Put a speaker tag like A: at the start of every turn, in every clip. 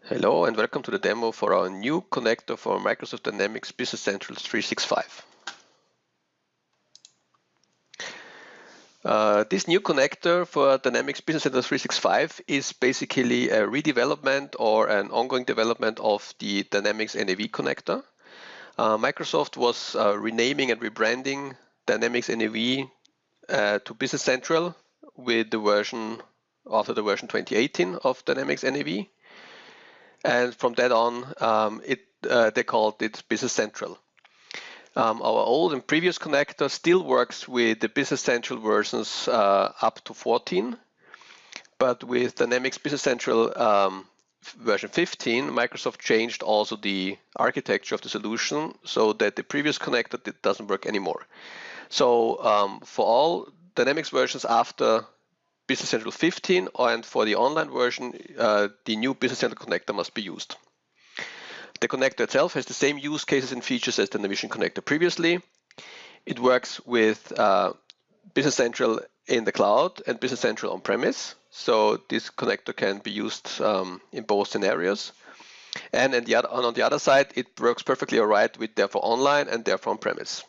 A: Hello and welcome to the demo for our new connector for Microsoft Dynamics Business Central 365. This new connector for Dynamics Business Central 365 is basically a redevelopment or an ongoing development of the Dynamics NAV connector. Microsoft was renaming and rebranding Dynamics NAV to Business Central with the version after the version 2018 of Dynamics NAV. And from that on, they called it Business Central. Our old and previous connector still works with the Business Central versions up to 14, but with Dynamics Business Central version 15, Microsoft changed also the architecture of the solution so that the previous connector doesn't work anymore. So for all Dynamics versions after Business Central 15 and for the online version, the new Business Central connector must be used. The connector itself has the same use cases and features as the Navision connector previously. It works with Business Central in the cloud and Business Central on-premise. So this connector can be used in both scenarios. And on the other side, it works perfectly all right with therefore online and therefore on-premise.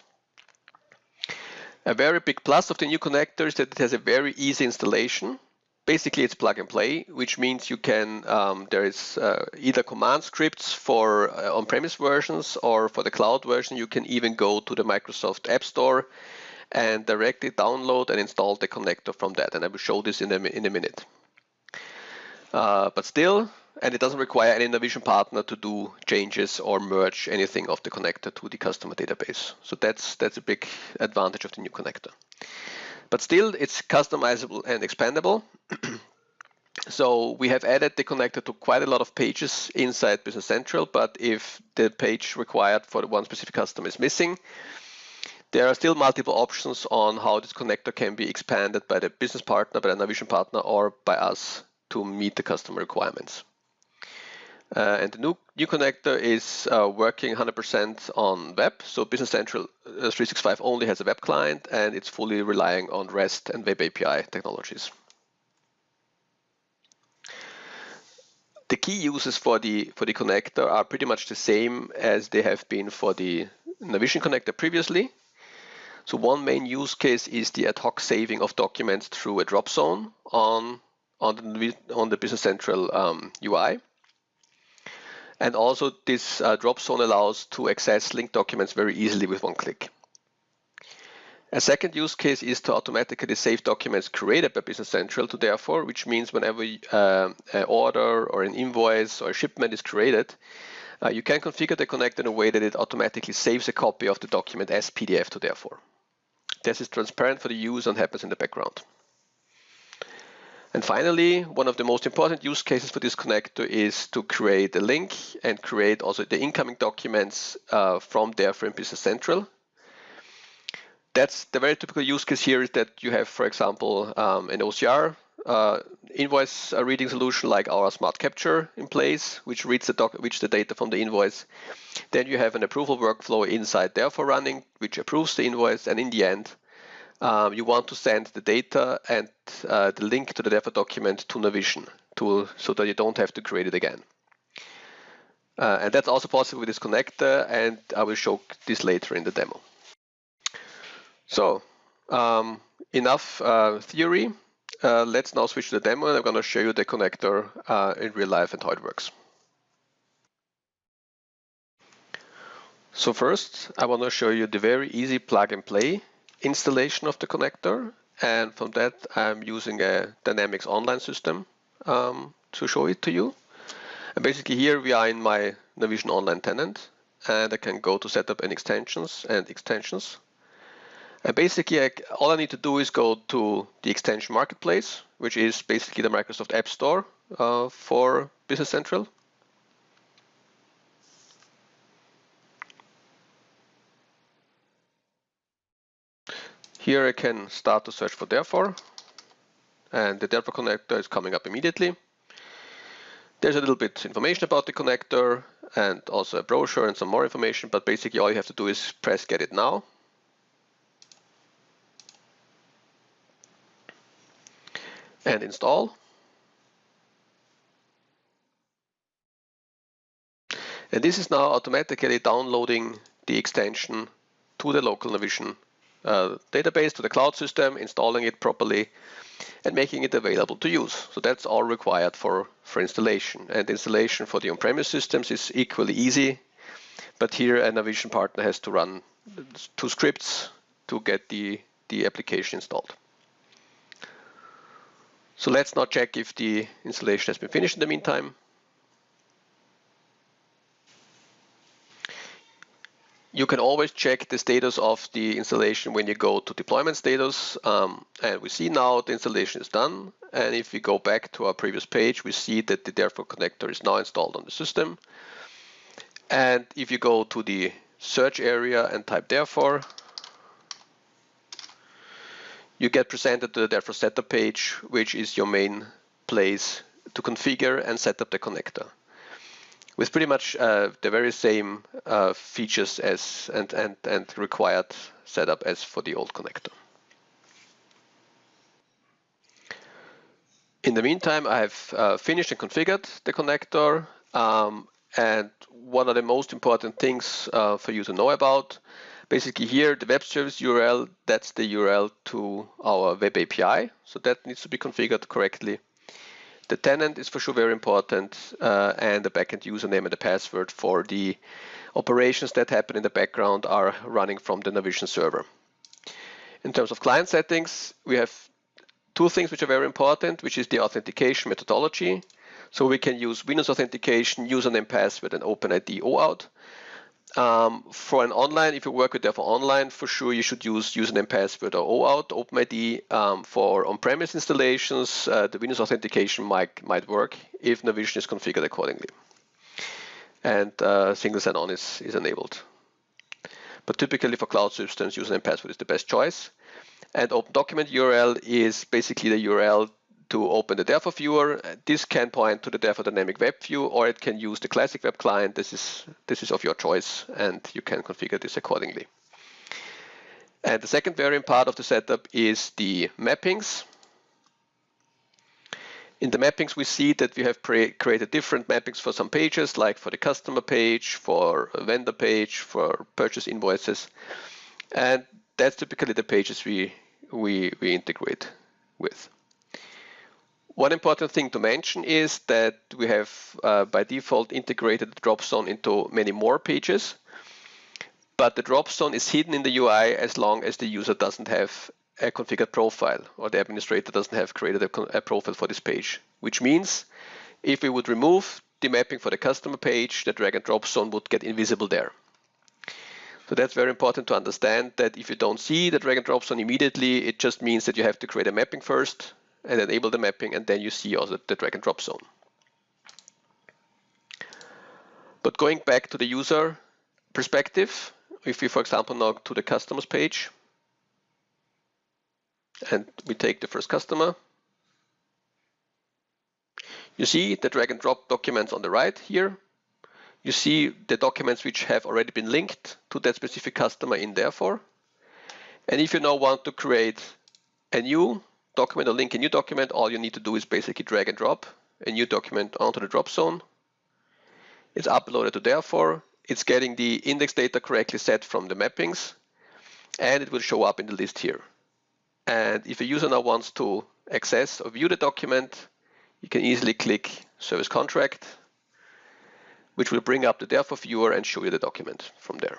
A: A very big plus of the new connector is that it has a very easy installation. Basically, it's plug and play, which means you can, there is either command scripts for on-premise versions or for the cloud version. You can even go to the Microsoft App Store and directly download and install the connector from that. And I will show this in a minute. But still, and it doesn't require any Navision partner to do changes or merge anything of the connector to the customer database. So that's a big advantage of the new connector. But still, it's customizable and expandable. So we have added the connector to quite a lot of pages inside Business Central, but if the page required for the one specific customer is missing, there are still multiple options on how this connector can be expanded by the business partner, by the Navision partner, or by us to meet the customer requirements. And the new connector is working 100% on web. So Business Central 365 only has a web client, and it's fully relying on REST and Web API technologies. The key uses for the connector are pretty much the same as they have been for the Navision connector previously. So one main use case is the ad hoc saving of documents through a drop zone on the Business Central UI. And also this drop zone allows to access linked documents very easily with one click. A second use case is to automatically save documents created by Business Central to therefore, which means whenever an order or an invoice or a shipment is created, you can configure the connector in a way that it automatically saves a copy of the document as PDF to therefore. This is transparent for the user and happens in the background. And finally, one of the most important use cases for this connector is to create a link and create also the incoming documents from there from Business Central. That's the very typical use case here is that you have, for example, an OCR invoice reading solution like our Smart Capture in place, which reads the data from the invoice. Then you have an approval workflow inside therefore running, which approves the invoice, and in the end, you want to send the data and the link to the therefore document to Navision so that you don't have to create it again. And that's also possible with this connector, and I will show this later in the demo. So enough theory. Let's now switch to the demo, and I'm going to show you the connector in real life and how it works. So first, I want to show you the very easy plug and play installation of the connector, and from that I'm using a Dynamics online system to show it to you. And basically here we are in my Navision online tenant, and I can go to setup and extensions. And basically all I need to do is go to the extension marketplace, which is basically the Microsoft App Store for Business Central. Here I can start to search for therefore, and the therefore connector is coming up immediately. There's a little bit information about the connector and also a brochure and some more information, but basically all you have to do is press get it now. And install. And this is now automatically downloading the extension to the local Navision database, to the cloud system, installing it properly, and making it available to use. So that's all required for installation. And installation for the on-premise systems is equally easy, but here a Navision partner has to run 2 scripts to get the application installed. So let's now check if the installation has been finished in the meantime. You can always check the status of the installation when you go to deployment status. And we see now the installation is done. And if we go back to our previous page, we see that the therefore connector is now installed on the system. And if you go to the search area and type therefore, you get presented to the therefore setup page, which is your main place to configure and set up the connector, with pretty much the very same features as and required setup as for the old connector. In the meantime, I have finished and configured the connector. And what are the most important things for you to know about? Basically here, the web service URL, that's the URL to our web API. So that needs to be configured correctly. The tenant is for sure very important, and the backend username and the password for the operations that happen in the background are running from the Navision server. In terms of client settings, we have 2 things which are very important, which is the authentication methodology. So we can use Windows authentication, username, password, and OpenID OAuth. For an online, if you work with therefore online, for sure you should use username, password, or OAuth, OpenID. For on-premise installations, the Windows authentication might work if Navision is configured accordingly. And single sign-on is enabled. But typically for cloud systems, username, password is the best choice. And Open Document URL is basically the URL to open the therefore viewer. This can point to the therefore dynamic web view, or it can use the classic web client. This is of your choice, and you can configure this accordingly. And the second variant part of the setup is the mappings. In the mappings, we see that we have created different mappings for some pages, like for the customer page, for a vendor page, for purchase invoices. And that's typically the pages we integrate with. One important thing to mention is that we have by default integrated the drop zone into many more pages, but the drop zone is hidden in the UI as long as the user doesn't have a configured profile, or the administrator doesn't have created a profile for this page, which means if we would remove the mapping for the customer page, the drag and drop zone would get invisible there. So that's very important to understand, that if you don't see the drag and drop zone immediately, it just means that you have to create a mapping first and enable the mapping, and then you see also the drag and drop zone. But going back to the user perspective, if we, for example, now to the customers page, and we take the first customer, you see the drag and drop documents on the right here. You see the documents which have already been linked to that specific customer in therefore. And if you now want to create a new document or link a new document, all you need to do is basically drag and drop a new document onto the drop zone. It's uploaded to therefore. It's getting the index data correctly set from the mappings, and it will show up in the list here. And if a user now wants to access or view the document, you can easily click Service Contract, which will bring up the therefore viewer and show you the document from there.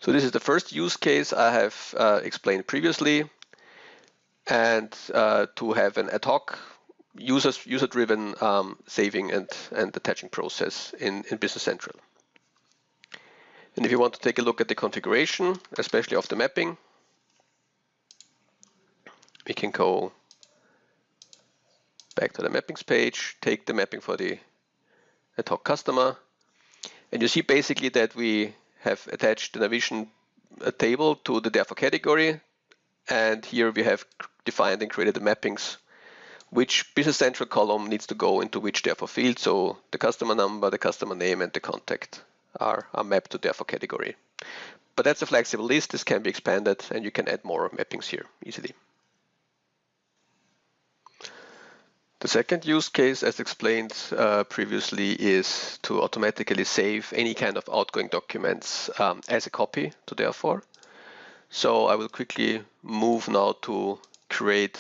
A: So this is the first use case I have explained previously, and to have an ad hoc user-driven saving and attaching process in Business Central. And if you want to take a look at the configuration, especially of the mapping, we can go back to the mappings page, take the mapping for the ad hoc customer, and you see basically that we have attached the Navision table to the therefore category, and here we have defined and created the mappings which Business Central column needs to go into which therefore field. So the customer number, the customer name, and the contact are mapped to therefore category. But that's a flexible list. This can be expanded, and you can add more mappings here easily. The second use case, as explained previously, is to automatically save any kind of outgoing documents as a copy to therefore. So I will quickly move now to create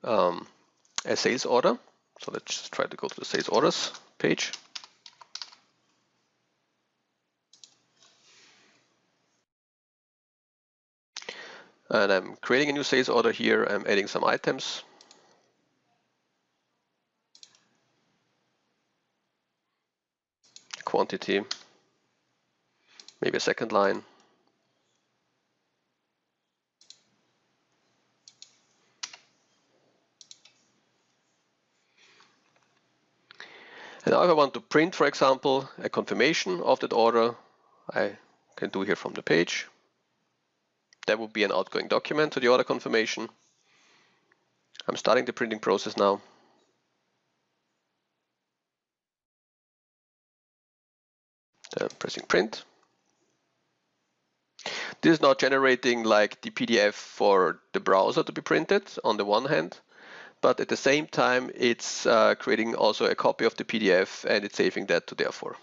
A: a sales order. So let's just try to go to the sales orders page. And I'm creating a new sales order here. I'm adding some items. Quantity, maybe a second line. And now if I want to print, for example, a confirmation of that order, I can do here from the page. That would be an outgoing document to the order confirmation. I'm starting the printing process now. Then pressing print. This is now generating like the PDF for the browser to be printed on the one hand, but at the same time it's creating also a copy of the PDF and it's saving that to therefore.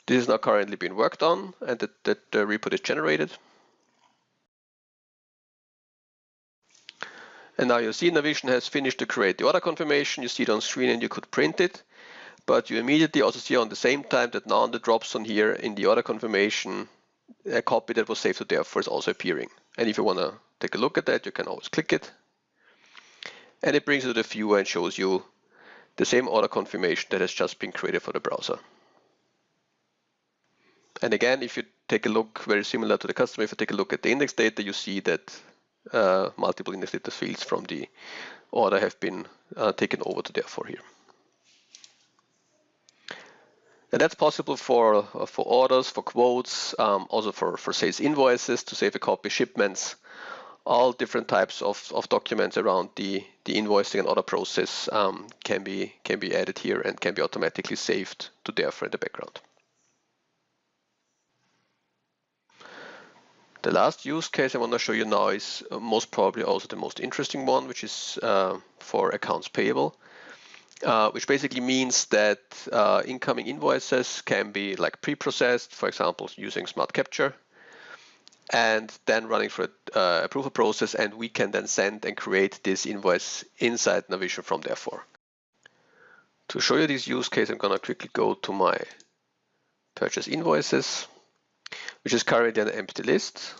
A: This is now currently being worked on and the report is generated. And now you see Navision has finished to create the order confirmation. You see it on screen and you could print it. But you immediately also see on the same time that now on the drop zone here in the order confirmation, a copy that was saved to therefore is also appearing. And if you want to take a look at that, you can always click it. And it brings you to the viewer and shows you the same order confirmation that has just been created for the browser. And again, if you take a look, very similar to the customer, if you take a look at the index data, you see that multiple index data fields from the order have been taken over to therefore here. And that's possible for orders, for quotes, also for sales invoices to save a copy, shipments, all different types of documents around the invoicing and order process can be added here and can be automatically saved to therefore in the background. The last use case I want to show you now is most probably also the most interesting one, which is for accounts payable. Which basically means that incoming invoices can be like pre-processed, for example, using smart capture, and then running through an approval process, and we can then send and create this invoice inside Navision from therefore. To show you this use case, I'm going to quickly go to my purchase invoices, which is currently an empty list,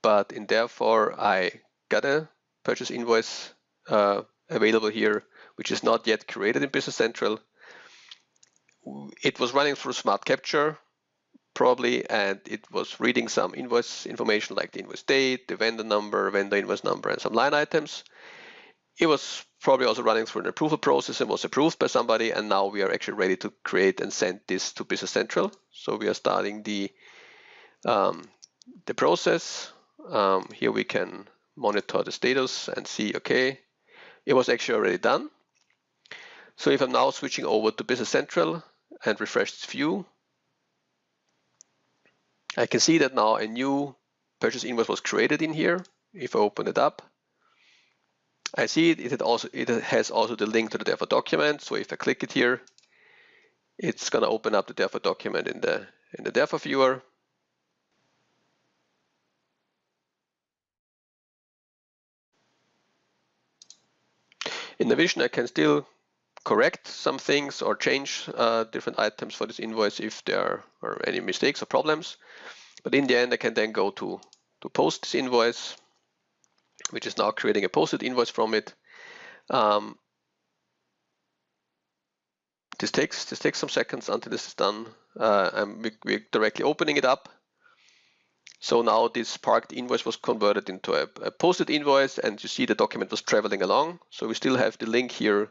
A: but in therefore I got a purchase invoice available here, which is not yet created in Business Central. It was running through smart capture probably, and it was reading some invoice information like the invoice date, the vendor number, vendor invoice number, and some line items. It was probably also running through an approval process and was approved by somebody, and now we are actually ready to create and send this to Business Central. So we are starting the process. Here we can monitor the status and see, okay, it was actually already done. So if I'm now switching over to Business Central and refresh this view, I can see that now a new purchase invoice was created in here. If I open it up, I see it has also the link to the therefore document. So if I click it here, it's going to open up the therefore document in the therefore viewer. In Navision, I can still correct some things or change different items for this invoice if there are any mistakes or problems. But in the end, I can then go to post this invoice, which is now creating a posted invoice from it. This takes some seconds until this is done. We're directly opening it up. So now this parked invoice was converted into a posted invoice, and you see the document was traveling along. So we still have the link here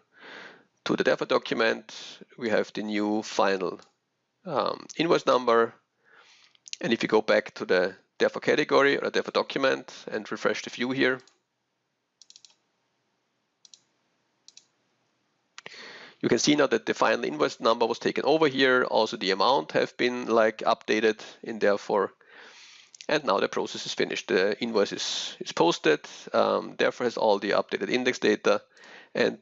A: to the therefore document. We have the new final invoice number. And if you go back to the therefore category or therefore document and refresh the view here, you can see now that the final invoice number was taken over here. Also the amount have been like updated in therefore. And now the process is finished. The invoice is posted, therefore has all the updated index data, And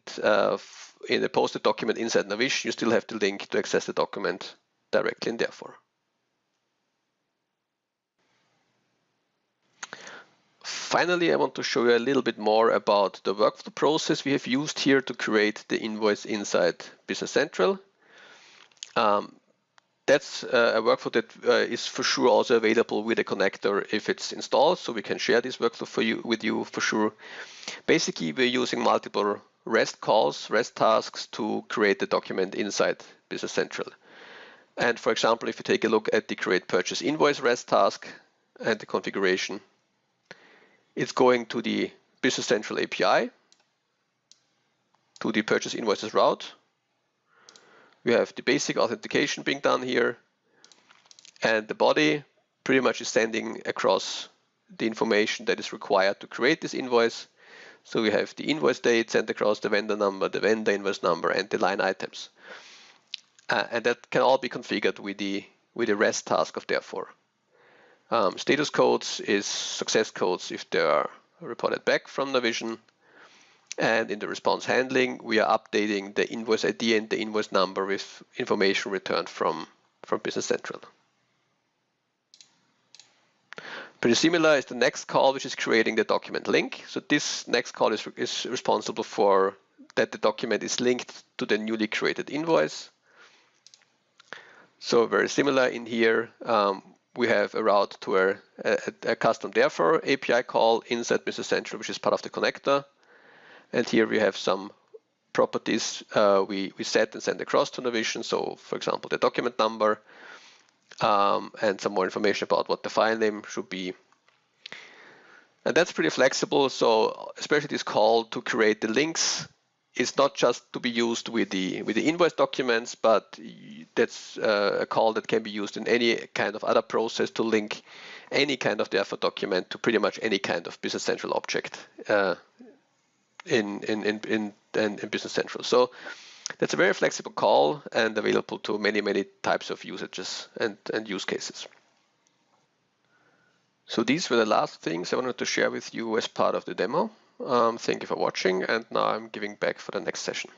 A: in the posted document inside Navision, you still have the link to access the document directly in Therefore. Finally, I want to show you a little bit more about the workflow process we have used here to create the invoice inside Business Central. That's a workflow that is for sure also available with a connector if it's installed, so we can share this workflow with you for sure. Basically, we're using multiple REST calls, REST tasks to create the document inside Business Central. And for example, if you take a look at the create purchase invoice REST task and the configuration, it's going to the Business Central API, to the purchase invoices route. We have the basic authentication being done here, and the body pretty much is sending across the information that is required to create this invoice. So we have the invoice date sent across, the vendor number, the vendor invoice number, and the line items. And that can all be configured with the REST task of Therefore. Status codes is success codes if they are reported back from Navision. And in the response handling, we are updating the invoice ID and the invoice number with information returned from Business Central. Pretty similar is the next call, which is creating the document link. So this next call is responsible for that the document is linked to the newly created invoice. So very similar in here, we have a route to a custom Therefore API call inside Business Central, which is part of the connector. And here we have some properties we set and send across to Navision. So for example, the document number and some more information about what the file name should be. And that's pretty flexible. So especially this call to create the links is not just to be used with the invoice documents, but that's a call that can be used in any kind of other process to link any kind of Therefore document to pretty much any kind of Business Central object in Business Central. So that's a very flexible call and available to many types of usages and use cases. So these were the last things I wanted to share with you as part of the demo. Thank you for watching, and now I'm giving back for the next session.